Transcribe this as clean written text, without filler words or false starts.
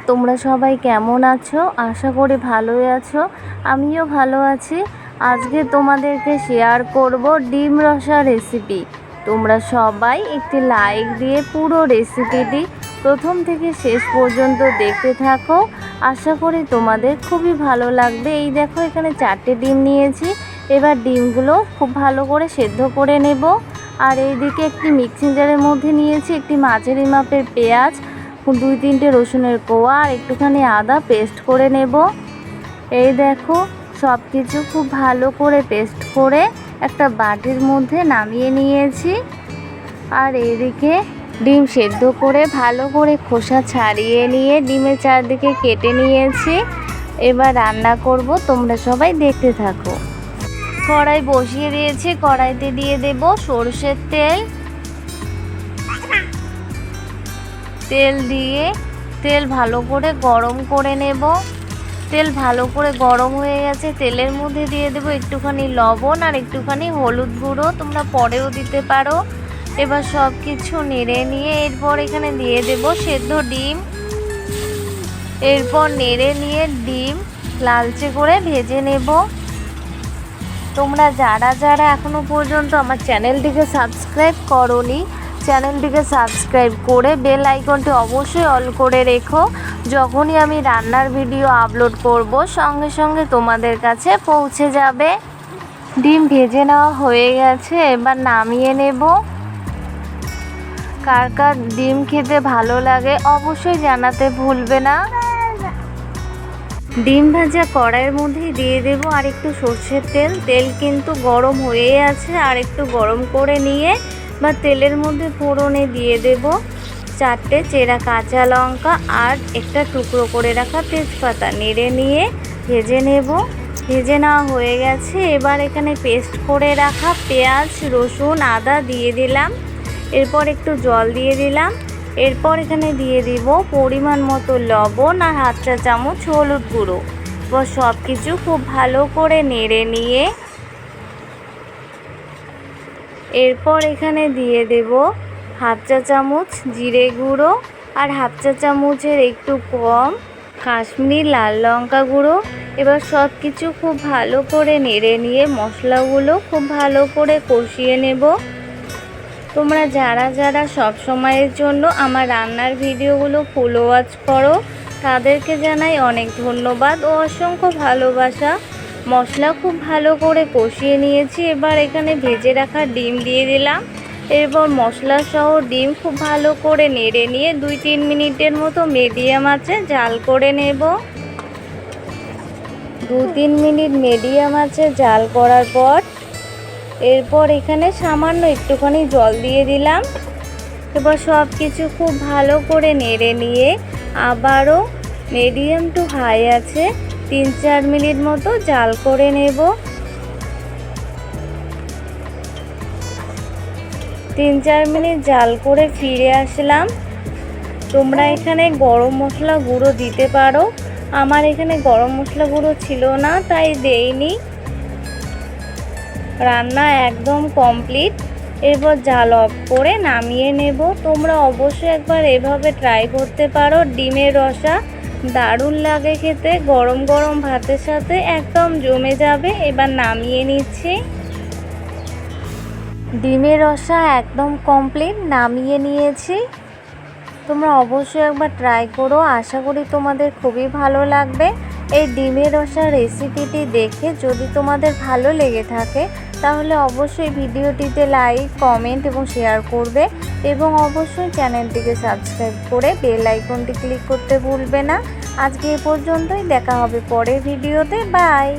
তোমরা সবাই কেমন আছো? আশা করি ভালোই আছো। আমিও ভালো আছি। আজকে তোমাদেরকে শেয়ার করব ডিম রসা রেসিপি। তোমরা সবাই একটি লাইক দিয়ে পুরো রেসিপিটি প্রথম থেকে শেষ পর্যন্ত দেখতে থাকো। আশা করি তোমাদের খুবই ভালো লাগবে। এই দেখো, এখানে 4টে ডিম নিয়েছি। এবার ডিমগুলো খুব ভালো করে সেদ্ধ করে নেব। আর এইদিকে একটি মিক্সিং জারের মধ্যে নিয়েছি একটি মাঝারি মাপের পেঁয়াজ, 2-3টে রসুনের কোয়া আর একটুখানি আদা পেস্ট করে নেব। এই দেখো, সব কিছু খুব ভালো করে পেস্ট করে একটা বাটির মধ্যে নামিয়ে নিয়েছি। আর এইদিকে ডিম সেদ্ধ করে ভালো করে খোসা ছাড়িয়ে নিয়ে ডিমের চারদিকে কেটে নিয়েছি। এবার রান্না করব, তোমরা সবাই দেখতে থাকো। কড়াই বসিয়ে দিয়েছি, কড়াইতে দিয়ে দেব সরষের তেল। তেল দিয়ে তেল ভালো করে গরম করে নেব। তেল ভালো করে গরম হয়ে গেছে, তেলের মধ্যে দিয়ে দেব একটুখানি লবণ আর একটুখানি হলুদ গুঁড়ো, তোমরা পরেও দিতে পারো। এবার সব কিছু নেড়ে নিয়ে এরপর এখানে দিয়ে দেব সেদ্ধ ডিম। এরপর নেড়ে নিয়ে ডিম লালচে করে ভেজে নেব। তোমরা যারা যারা এখনো পর্যন্ত আমার চ্যানেলটিকে সাবস্ক্রাইব করোনি, চ্যানেলটিকে সাবস্ক্রাইব করে বেল আইকনটি অবশ্যই অল করে রেখো। যখনই আমি রান্নার ভিডিও আপলোড করব সঙ্গে সঙ্গে তোমাদের কাছে পৌঁছে যাবে। ডিম ভেজে নেওয়া হয়ে গেছে, এবার নামিয়ে নেব। কার কার ডিম খেতে ভালো লাগে অবশ্যই জানাতে ভুলবে না। ডিম ভাজা কড়াইয়ের মধ্যে দিয়ে দেব আর একটু সর্ষের তেল। তেল কিন্তু গরম হয়ে আছে, আর একটু গরম করে নিয়ে বা তেলের মধ্যে ফোড়নে দিয়ে দেব 4টে চেরা কাঁচা লঙ্কা আর একটা টুকরো করে রাখা তেজপাতা। নেড়ে নিয়ে ভেজে নেব। ভেজে নেওয়া হয়ে গেছে। এবার এখানে পেস্ট করে রাখা পেঁয়াজ, রসুন, আদা দিয়ে দিলাম। এরপর একটু জল দিয়ে দিলাম। এরপর এখানে দিয়ে দিব পরিমাণ মতো লবণ আর 1/2 চা চামচ হলুদ গুঁড়ো। এবার সব কিছু খুব ভালো করে নেড়ে নিয়ে এরপর এখানে দিয়ে দেব 1/2 চা চামচ জিরে গুঁড়ো আর 1/2 চা চামচের একটু কম কাশ্মীরি লাল লঙ্কা গুঁড়ো। এবার সব কিছু খুব ভালো করে নেড়ে নিয়ে মশলাগুলো খুব ভালো করে কষিয়ে নেব। তোমরা যারা যারা সব সময়ের জন্য আমার রান্নার ভিডিওগুলো ফুল ওয়াচ করো তাদেরকে জানাই অনেক ধন্যবাদ ও অসংখ্য ভালোবাসা। মশলা খুব ভালো করে কষিয়ে নিয়েছি। এবার এখানে ভেজে রাখা ডিম দিয়ে দিলাম। এরপর মশলা সহ ডিম খুব ভালো করে নেড়ে নিয়ে 2-3 মিনিটের মতো মিডিয়াম আঁচে জাল করে নেব। 2-3 মিনিট মিডিয়াম আঁচে জাল করার পর এরপর এখানে সামান্য একটুখানি জল দিয়ে দিলাম। এবার সব কিছু খুব ভালো করে নেড়ে নিয়ে আবারও মিডিয়াম টু হাই আছে 3-4 মিনিট মতো জাল করে নেব। 3-4 মিনিট জাল করে ফিরে আসলাম। তোমরা এখানে গরম মশলা গুঁড়ো দিতে পারো। আমার এখানে গরম মশলা গুঁড়ো ছিল না, তাই দেইনি। রান্না একদম কমপ্লিট। এরপর জাল অফ করে নামিয়ে নেব। তোমরা অবশ্যই একবার এভাবে ট্রাই করতে পারো। ডিমের রসা দারুণ লাগে খেতে, গরম গরম ভাতের সাথে একদম জমে যাবে। এবার নামিয়ে নিচ্ছি। ডিমের রসা একদম কমপ্লিট, নামিয়ে নিয়েছি। তোমরা অবশ্যই একবার ট্রাই করো, আশা করি তোমাদের খুবই ভালো লাগবে। এই ডিমের রসা রেসিপিটি দেখে যদি তোমাদের ভালো লেগে থাকে তাহলে অবশ্যই ভিডিওটিতে লাইক, কমেন্ট এবং শেয়ার করবে এবং অবশ্যই চ্যানেলটিকে সাবস্ক্রাইব করে বেল আইকনটি ক্লিক করতে ভুলবে না। আজকে এ পর্যন্তই, দেখা হবে পরের ভিডিওতে। বাই।